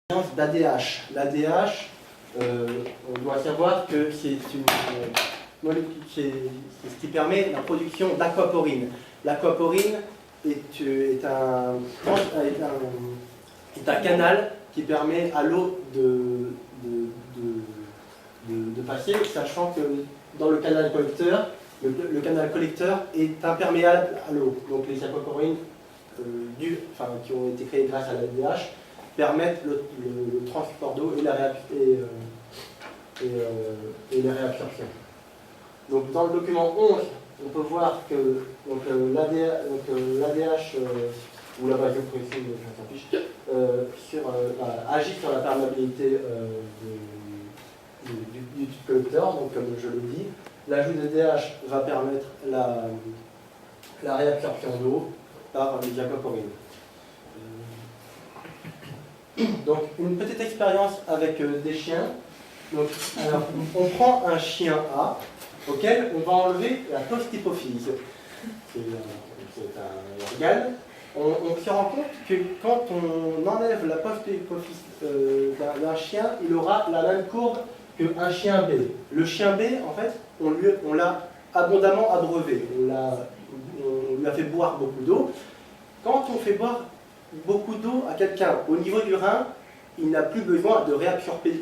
d'ADH. L'ADH, on doit savoir que c'est une molécule, c'est ce qui permet la production d'aquaporine. L'aquaporine est un canal qui permet à l'eau de passer, sachant que dans le canal collecteur, le canal collecteur est imperméable à l'eau. Donc les aquaporines qui ont été créées grâce à l'ADH permettent le transport d'eau et la réabsorption. Donc dans le document 11, on peut voir que l'ADH, ou la base agit sur la perméabilité du tube collecteur, donc comme je l'ai dit. L'ajout d'ADH va permettre la réabsorption d'eau par les aquaporines. Donc, une petite expérience avec des chiens. Donc, alors, on prend un chien A auquel on va enlever la post-hypophyse. C'est un organe. On se rend compte que quand on enlève la post-hypophyse d'un chien, il aura la même courbe qu'un chien B. Le chien B, en fait, on l'a abondamment abreuvé. On lui a fait boire beaucoup d'eau. Quand on fait boire beaucoup d'eau à quelqu'un au niveau du rein, il n'a plus besoin de réabsorber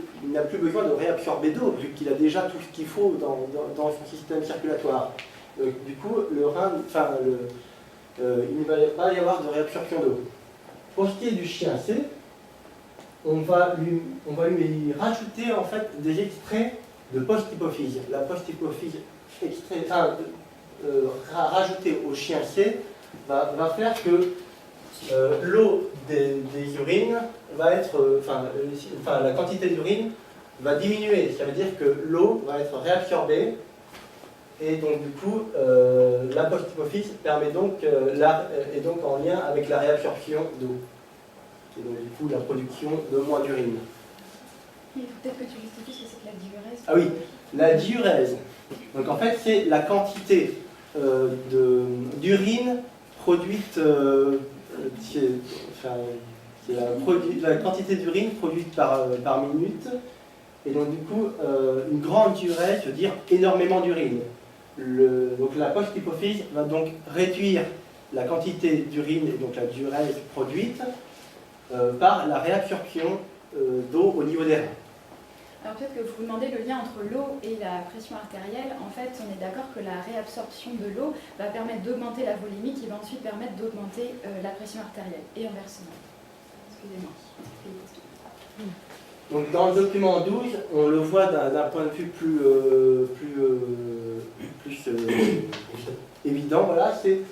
d'eau, vu qu'il a déjà tout ce qu'il faut dans son système circulatoire. Du coup, le rein, il ne va pas y avoir de réabsorption d'eau. Pour ce qui est du chien C, on va lui rajouter en fait des extraits de post-hypophyse. La post-hypophyse rajoutée au chien C va faire que l'eau des urines va être, la quantité d'urine va diminuer. Ça veut dire que l'eau va être réabsorbée et donc du coup la post-hypophyse permet donc est donc en lien avec la réabsorption d'eau et donc du coup la production de moins d'urine. Il faut peut-être que tu justifies ce que c'est que la diurèse. Ah oui, la diurèse. Donc en fait c'est la quantité d'urine produite. C'est la quantité d'urine produite par minute. Et donc du coup, une grande diurèse veut dire énormément d'urine. Donc la post-hypophyse va donc réduire la quantité d'urine et donc la diurèse produite par la réabsorption d'eau au niveau des reins. Alors peut-être que vous vous demandez le lien entre l'eau et la pression artérielle. En fait, on est d'accord que la réabsorption de l'eau va permettre d'augmenter la volémie qui va ensuite permettre d'augmenter la pression artérielle et inversement. Excusez-moi. Donc dans le document 12, on le voit d'un point de vue plus évident. Voilà, c'est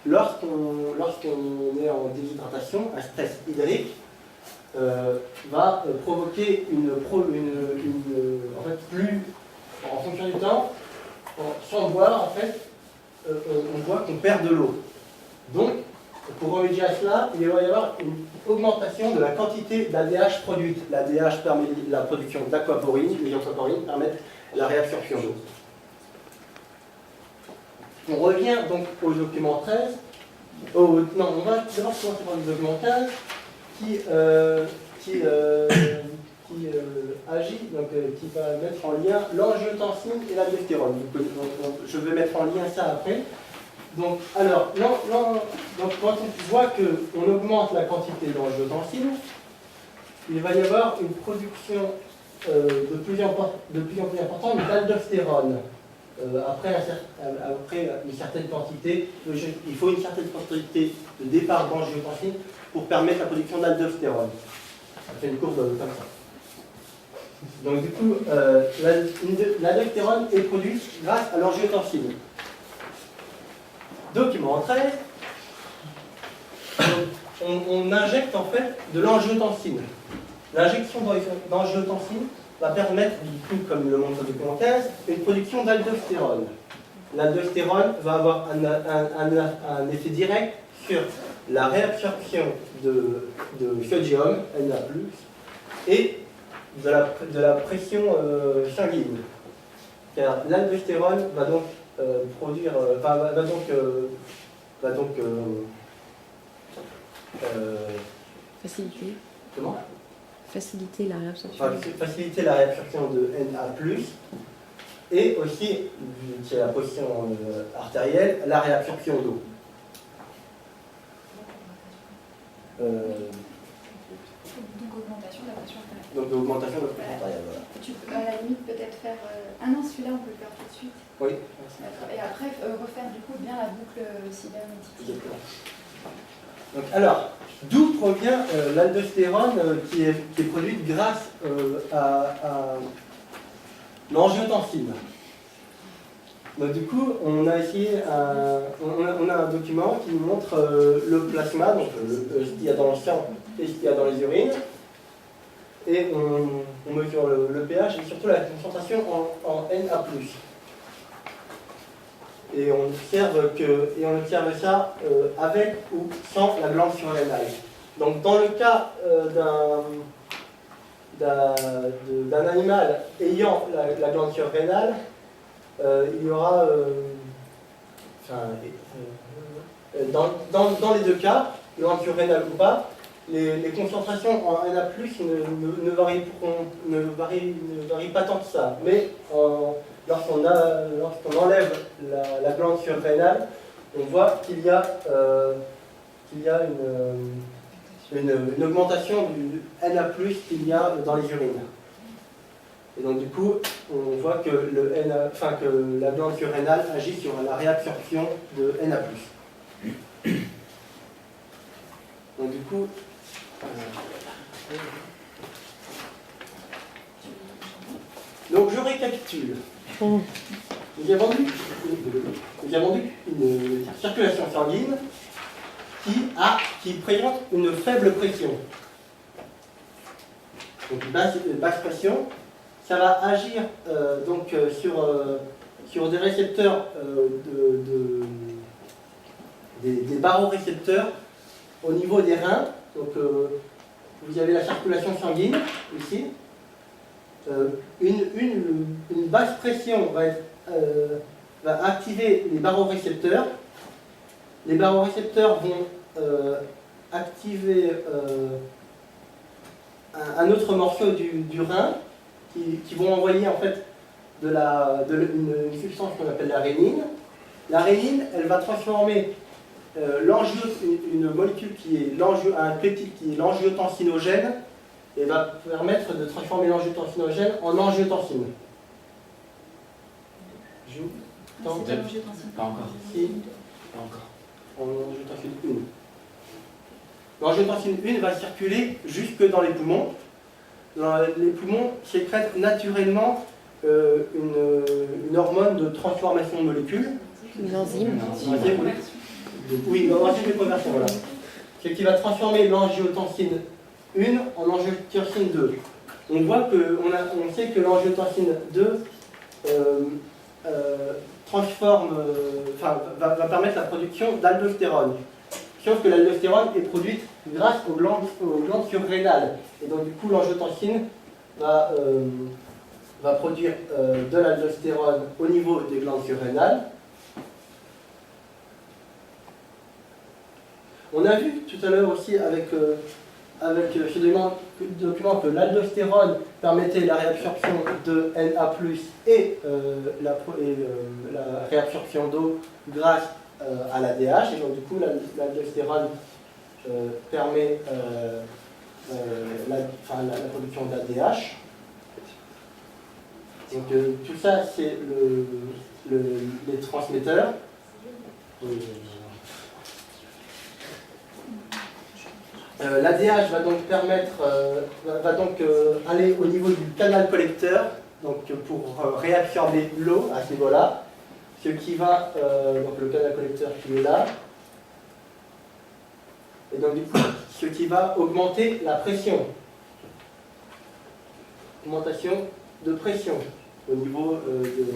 lorsqu'on est en déshydratation, un stress hydrique va provoquer en fonction du temps, sans le voir, en fait, on voit qu'on perd de l'eau. Donc, pour remédier à cela, il va y avoir une augmentation de la quantité d'ADH produite. L'ADH permet la production d'aquaporine, les aquaporines permettent la réabsorption d'eau. On revient donc au document 13. On va d'abord commencer par le document 15 qui agit, donc qui va mettre en lien l'angiotensine et l'aldostérone. Je vais mettre en lien ça après. Donc, alors, quand on voit qu'on augmente la quantité d'angiotensine, il va y avoir une production de plus en plus importante d'aldostérone. Après une certaine quantité, il faut une certaine quantité de départ d'angiotensine pour permettre la production d'aldostérone. Ça fait une courbe comme ça. Donc du coup, l'aldostérone est produite grâce à l'angiotensine. Document 13, on injecte en fait de l'angiotensine. L'injection d'angiotensine va permettre, du coup, comme le montre le document 15, une production d'aldostérone. L'aldostérone va avoir un effet direct sur la réabsorption de sodium, Na+, et de la pression sanguine. Car l'aldostérone va donc faciliter. Comment ? Faciliter la réabsorption. Enfin, faciliter la réabsorption de Na+, et aussi, qui est la position artérielle, la réabsorption d'eau. Donc augmentation de la pression artérielle. Donc l'augmentation de la pression artérielle, voilà. Tu peux à la limite peut-être faire... Ah non, celui-là on peut le faire tout de suite. Oui. D'accord. Et après refaire du coup bien la boucle cybernétique. Exactement. Donc, alors, d'où provient l'aldostérone qui est produite grâce à l'angiotensine. Donc du coup, on a essayé on a un document qui nous montre le plasma, donc ce qu'il y a dans le sang et ce qu'il y a dans les urines. Et on mesure le pH et surtout la concentration en Na+. Et on observe ça avec ou sans la glande surrénale. Donc dans le cas d'un animal ayant la glande surrénale, il y aura, dans les deux cas, glande surrénale ou pas, les concentrations en Na+, ne varient pas tant que ça. Mais lorsqu'on enlève la glande surrénale, on voit qu'il y a une augmentation du Na+, qu'il y a dans les urines. Et donc du coup, on voit que, que la glande surrénale agit sur la réabsorption de Na+. Donc du coup, donc je récapitule. Nous avons vu une circulation sanguine qui présente une faible pression. Donc basse pression, ça va agir sur des récepteurs, des barorécepteurs au niveau des reins. Donc vous avez la circulation sanguine ici. Une basse pression va activer les barorécepteurs. Les barorécepteurs vont activer un autre morceau du rein qui vont envoyer en fait une substance qu'on appelle la rénine. La rénine, elle va transformer une molécule qui est un peptide qui est l'angiotensinogène et va permettre de transformer l'angiotensinogène en angiotensine. Pas encore. Si. Pas encore. En angiotensine 1. L'angiotensine 1 va circuler jusque dans les poumons. Les poumons sécrètent naturellement une hormone de transformation de molécules. Une enzyme. Oui, une enzyme de conversion, voilà. Ce qui va transformer l'angiotensine 1 en angiotensine 2. On sait que l'angiotensine 2 va permettre la production d'aldostérone. Sauf que l'aldostérone est produite grâce aux glandes surrénales. Et donc du coup l'angiotensine va produire de l'aldostérone au niveau des glandes surrénales. On a vu tout à l'heure aussi avec ce document que l'aldostérone permettait la réabsorption de Na+, et la réabsorption d'eau grâce à l'ADH. Et donc du coup l'aldostérone permet la production d'ADH. Donc tout ça c'est les transmetteurs. L'ADH va donc aller au niveau du canal collecteur, donc pour réabsorber l'eau à ce niveau-là, ce qui va, donc le canal collecteur qui est là, et donc du coup, ce qui va augmenter la pression. Augmentation de pression au niveau de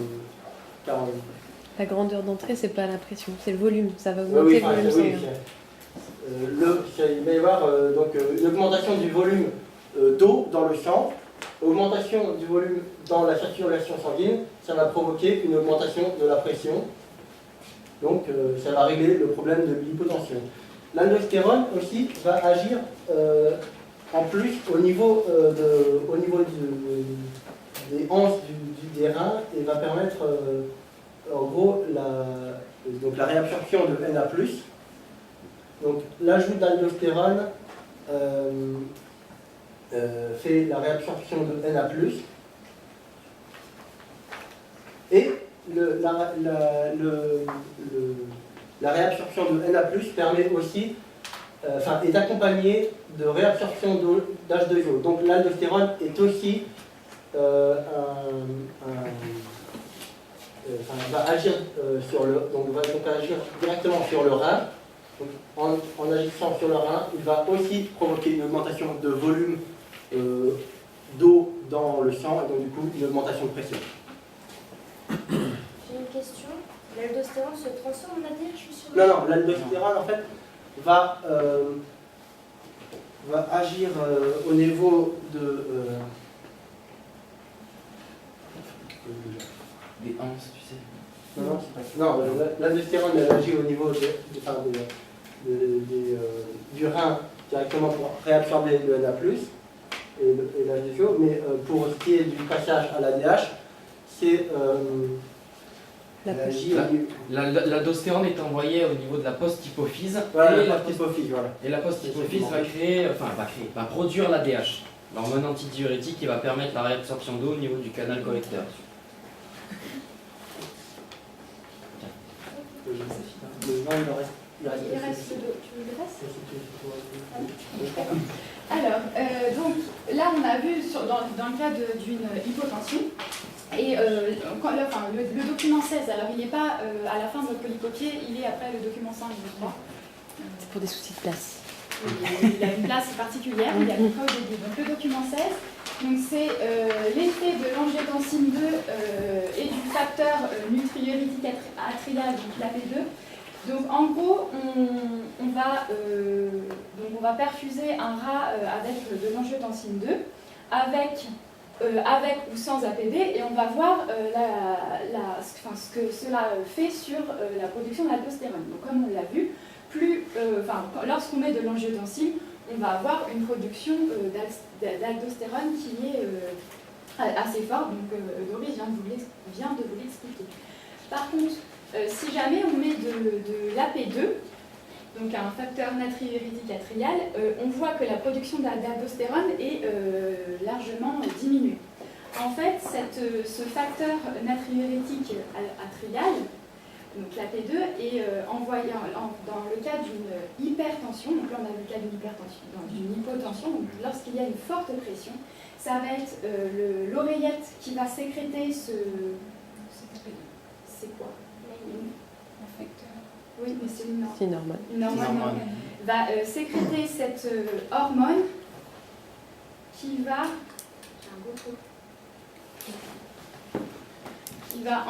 40. La grandeur d'entrée, c'est pas la pression, c'est le volume, ça va augmenter le volume sanguin. Il va y avoir une augmentation du volume d'eau dans le sang, augmentation du volume dans la circulation sanguine, ça va provoquer une augmentation de la pression. Donc ça va régler le problème de l'hypotension. L'aldostérone aussi va agir en plus, au niveau des anses des reins, il va permettre en gros la réabsorption de Na+. Donc l'ajout d'aldostérone fait la réabsorption de Na+. Et la réabsorption de Na+, permet aussi, est accompagnée de réabsorption d'H2O. Donc l'aldostérone est aussi va agir va agir directement sur le rein. Donc, en agissant sur le rein, il va aussi provoquer une augmentation de volume d'eau dans le sang et donc du coup une augmentation de pression. J'ai une question. L'aldostérone se transforme en ADH sur Non, l'aldostérone en fait va agir au niveau de Des anses, tu sais. Non, l'aldostérone elle agit au niveau du rein directement pour réabsorber le Na+, et l'H2O, mais pour ce qui est du passage à l'ADH, c'est l'aldostérone est envoyée au niveau de la post-hypophyse. Voilà, la post-hypophyse, voilà. Et la post-hypophyse va produire l'ADH, l'hormone antidiurétique qui va permettre la réabsorption d'eau au niveau du canal collecteur. Il reste le dos. Tu veux le reste? Alors, donc là on a vu dans le cas d'une hypotension, et le document 16, alors il n'est pas à la fin de votre polycopier, il est après le document 5, je crois. C'est pour des soucis de place. Il a une place particulière, il y a pas au début. Donc le document 16, donc c'est l'effet de l'angiotensine 2 et du facteur nutriurétique atrial, donc l'AP2. Donc en gros, on va perfuser un rat avec de l'angiotensine 2, avec ou sans APB, et on va voir ce que cela fait sur la production d'aldostérone. Donc comme on l'a vu, lorsqu'on met de l'angiotensine, on va avoir une production d'aldostérone qui est assez forte, donc Doris vient de vous l'expliquer. Par contre, si jamais on met de l'AP2, donc un facteur natriurétique atrial, on voit que la production d'aldostérone est largement diminuée. En fait, ce facteur natriurétique atrial, donc l'AP2, est envoyé dans le cas d'une hypertension, donc là on a le cas d'une hypertension, d'une hypotension, donc lorsqu'il y a une forte pression, ça va être l'oreillette qui va sécréter c'est quoi? Un facteur. Oui, mais c'est C'est normal. Une hormone. Va sécréter cette hormone qui va